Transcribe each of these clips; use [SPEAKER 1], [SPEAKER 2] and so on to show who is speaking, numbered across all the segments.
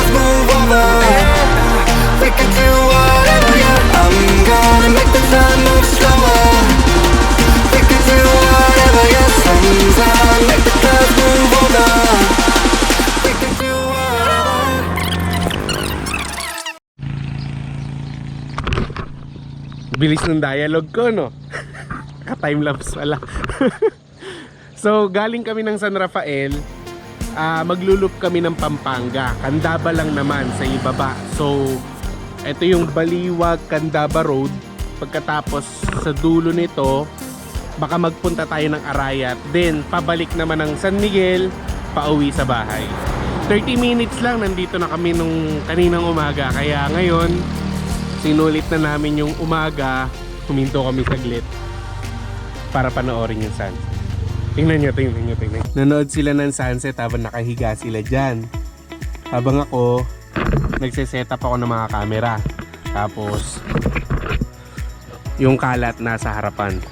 [SPEAKER 1] clouds move over. We can do whatever, yeah. I'm gonna make the time move slower. We can do whatever, yeah. Sun's out, make the clouds move over. We can do whatever.
[SPEAKER 2] Bilis ng dialogue ko, no? Ka-timelapse pala. So, galing kami ng San Rafael. Maglulup kami ng Pampanga. Candaba lang naman sa ibaba. So, ito yung Baliwag-Candaba Road. Pagkatapos sa dulo nito, baka magpunta tayo ng Arayat. Then, pabalik naman ng San Miguel, pauwi sa bahay. 30 minutes lang, nandito na kami nung kaninang umaga. Kaya ngayon, sinulit na namin yung umaga. Huminto kami saglit para panoorin yung sunset. Tingnan nyo. Nanood sila ng sunset habang nakahiga sila dyan. Habang ako, nagsiset up ako ng mga camera. Tapos, yung kalat nasa harapan.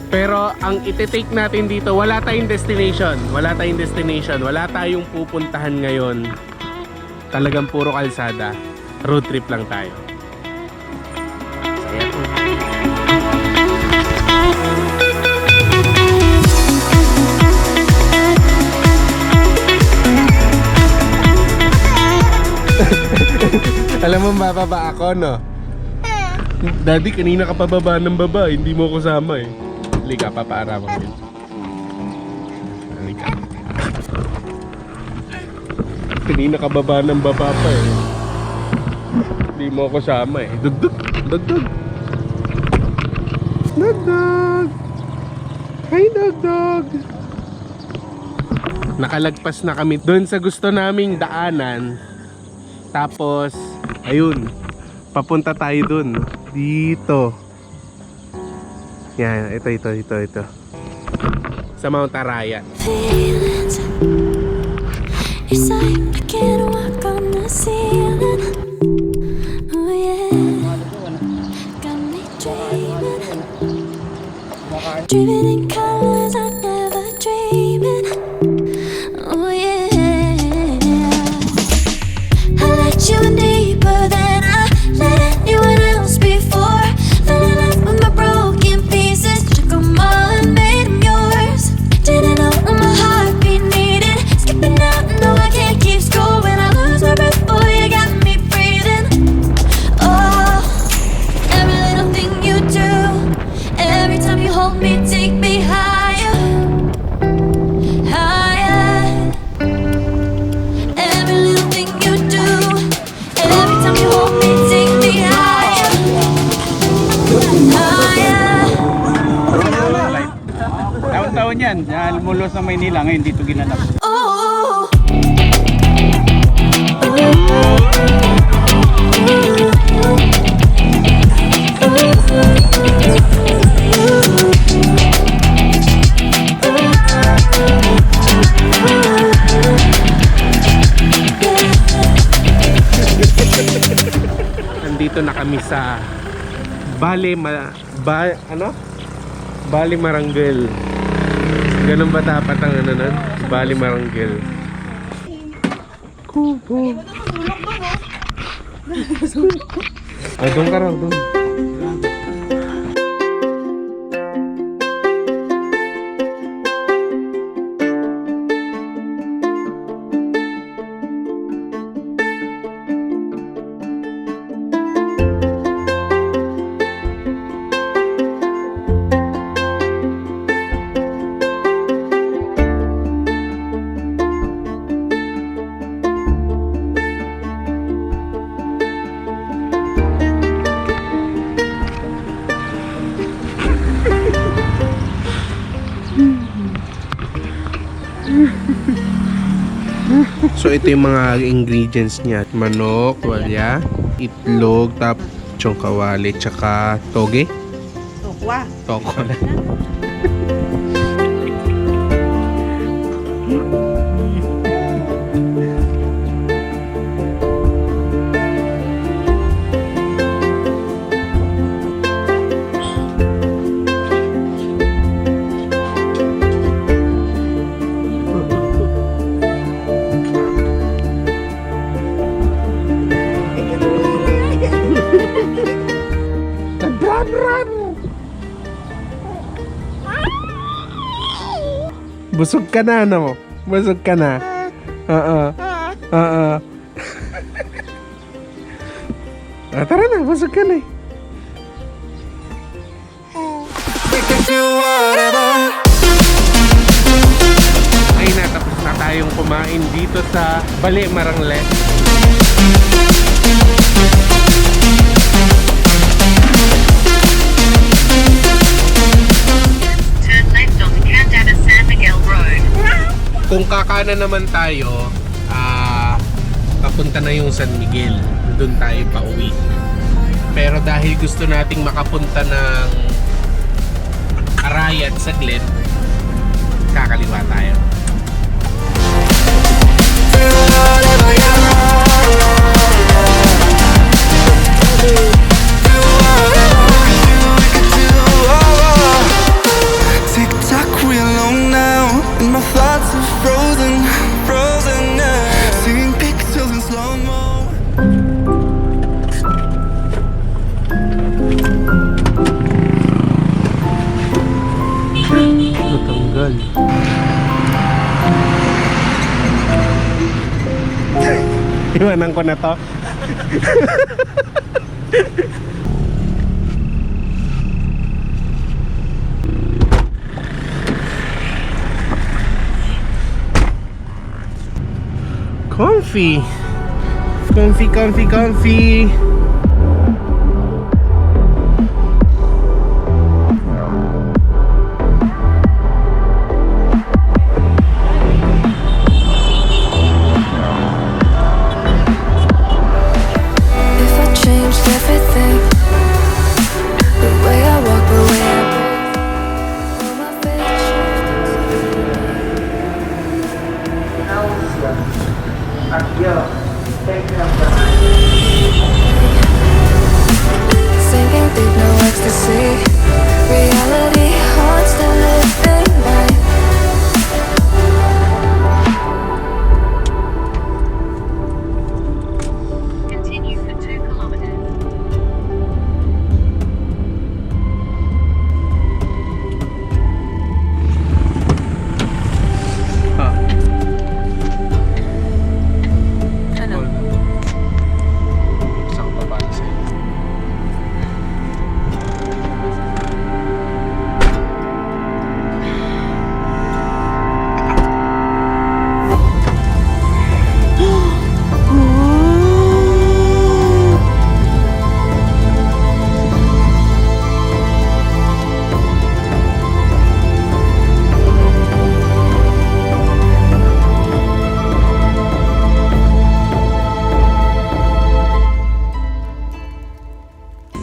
[SPEAKER 2] Pero ang iti-take natin dito, wala tayong destination. Wala tayong pupuntahan ngayon. Talagang puro kalsada. Road trip lang tayo. Saya po. Alam mo bababa ako, no? Daddy, kanina ka pababa ng baba. Hindi mo ko sama eh. Halika, papaara mo yun. Halika. Kanina ka baba ng baba pa eh. Hindi mo ko sama eh. Dugdug. Hi, Dugdug. Nakalagpas na kami doon sa gusto naming daanan. Tapos, ayun, papunta tayo dun. Dito. Yan, ito. Sa Mount Arayat.
[SPEAKER 3] It's like I can't walk on the ceiling. Oh yeah, got me dreaming. Dreaming in colors I never dreamed. Oh yeah, I let you in deeper than I let anyone else before. Fell in love with my broken pieces, took them all and made them yours. Didn't know what my heartbeat needed. Skipping out, no I can't keep score. When I lose my breath, boy, you got me breathing. Oh, every little thing you do, every time you hold me, take me higher, higher. Every little thing you do, every time you hold me, take me higher, higher.
[SPEAKER 4] Taon-taon yan. Lumulos sa Maynila. Ngayon dito ginanap.
[SPEAKER 3] Oh,
[SPEAKER 2] Nandito na kami sa Baliwag-Marangel. Ganun ba dapat ang ano nun? Baliwag-Marangel. Kubo. Doon ka raw, doon. So ito yung mga ingredients niya. Manok, tuwalya, itlog, tapos kawali, tsaka toge. Tokwa na. Busog ka na, no? Busog ka na. Oo. Oo. Tara na, busog ka na eh.
[SPEAKER 1] We can do whatever.
[SPEAKER 2] Ay, natapos na tayong kumain dito sa Baliwag-Candaba.
[SPEAKER 5] Turn left onto Candaba San Miguel Road.
[SPEAKER 2] Kung kakana naman tayo, papunta na yung San Miguel. Doon tayo pauwi. Pero dahil gusto nating makapunta ng Arayat saglit, kakaliwa tayo.
[SPEAKER 1] Do whatever you do whatever we can do. Tick tock, we're alone now, and my thoughts are frozen, frozen now. Seeing pixels in slow mo.
[SPEAKER 2] Natanggal. Iwanan ko na to. Comfy. Comfy, comfy, comfy.
[SPEAKER 3] If I changed everything, the way I walk, the way I breathe, all my sinking deep, no ecstasy. Reality haunts the living night.
[SPEAKER 5] Continue for 2 kilometers.
[SPEAKER 3] Ano?
[SPEAKER 2] Saan ka ba sa'yo?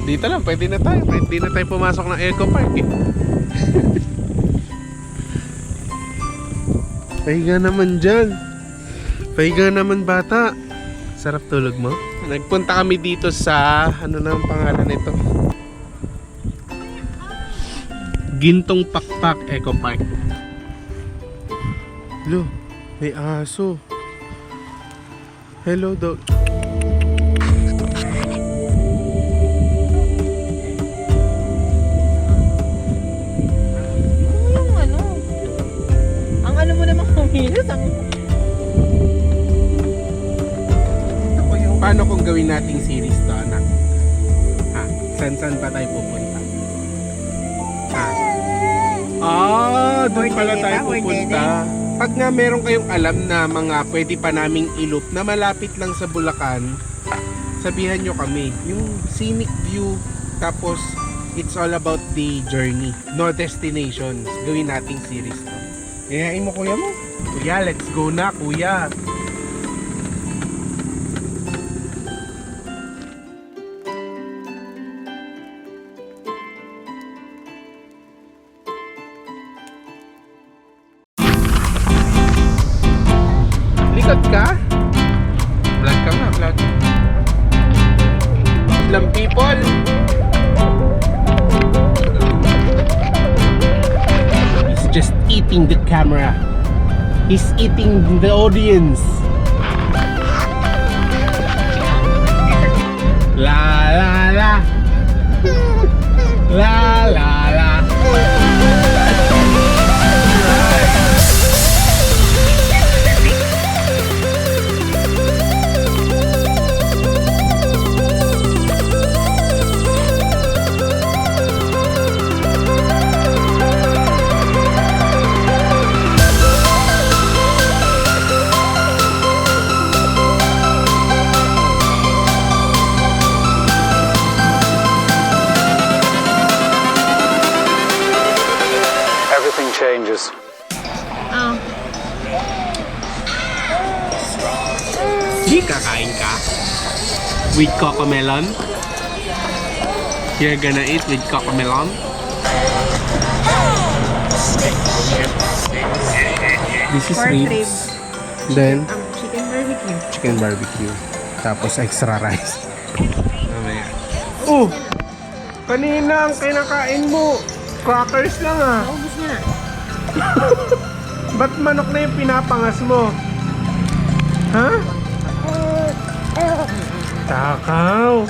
[SPEAKER 2] Dito lang, pwede na tayo. Pwede na tayo pumasok ng Eco Park eh. Pahiga naman dyan. Pahiga naman bata. Sarap tulog mo. Nagpunta kami dito sa, ano na ang pangalan nito? Gintong Pakpak Eco Park. Lo, may aso. Hello dog.
[SPEAKER 6] Ang ano mo namang kumilos, ang
[SPEAKER 2] Paano kung gawin nating series to, anak? Ha? San pa tayo pupunta? Ha? Doon pala tayo pupunta. Pag nga meron kayong alam na mga pwede pa naming iloop na malapit lang sa Bulacan, sabihan nyo kami. Yung scenic view, tapos it's all about the journey, no destinations. Gawin nating series to. Yayain mo kuya mo. Kuya, let's go na kuya. Likod ka? Vlog ka nga, vlog. Muslim people. He's just eating the camera. He's eating the audience. La la la. La la la.
[SPEAKER 1] changes.
[SPEAKER 6] Ah.
[SPEAKER 2] Di kakain ka? With cocomelon? You're gonna eat with cocomelon? This is
[SPEAKER 6] Pork
[SPEAKER 2] ribs.
[SPEAKER 6] ribs.
[SPEAKER 2] Then,
[SPEAKER 6] Chicken barbecue.
[SPEAKER 2] chicken barbecue. Tapos extra rice. Mamaya. Oh! Kanina ang kinakain mo. Crackers lang ah.
[SPEAKER 6] Naubos niya na.
[SPEAKER 2] Ba't manok na yung pinapangas mo? Ha? Takaw.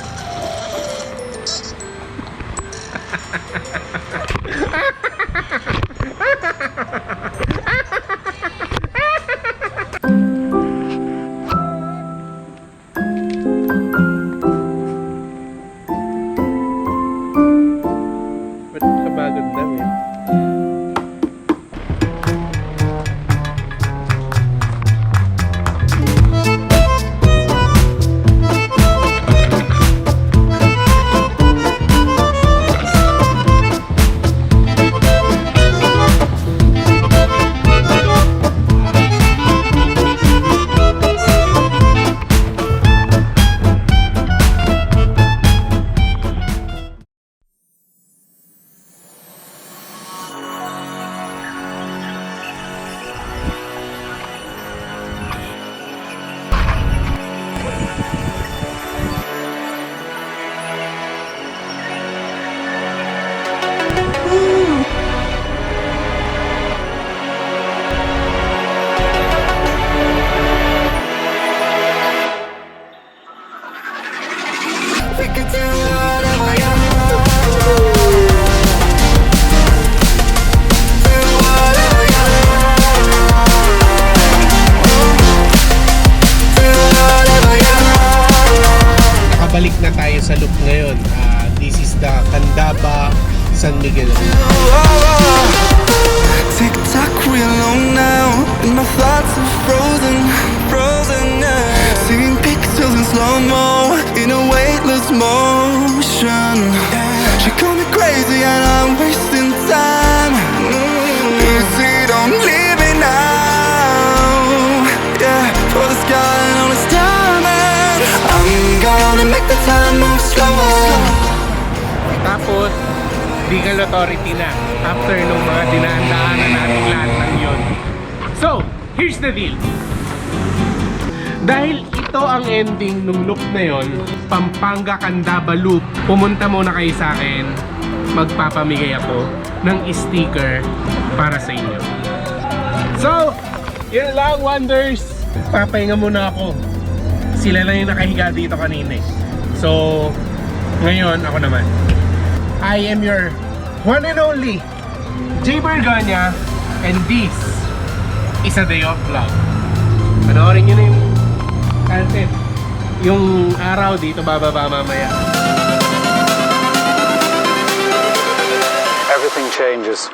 [SPEAKER 2] Ba't ka bagod damit?
[SPEAKER 1] We could do whatever you want. Do whatever you want. Do whatever you want.
[SPEAKER 2] Nakabalik na tayo sa loop ngayon. This is the Candaba, San Miguel.
[SPEAKER 1] Tick tock, we alone now, and my thoughts are frozen, frozen. Seeing pixels in slow mo, in a weightless motion. She called me crazy and I'm wasting time. Easy, don't leave me now. Yeah, for the sky and all its diamonds. I'm gonna make the time move slower.
[SPEAKER 2] Tapos, Decal Authority na. After nung mga dinaan-daanan natin lahat ng yun. So, here's the deal. Dahil ito ang ending nung loop na yon, Pampanga-Candaba loop, pumunta muna kayo sa akin. Magpapamigay ako ng sticker para sa inyo. So, yun lang, Wonders. Papahinga muna ako. Sila lang yung nakahiga dito kanina eh. So, ngayon ako naman. I am your one and only J. Bergonia, and this is a day off vlog. Panoorin nyo na yung content. Yung araw dito bababa mamaya.
[SPEAKER 1] Everything changes.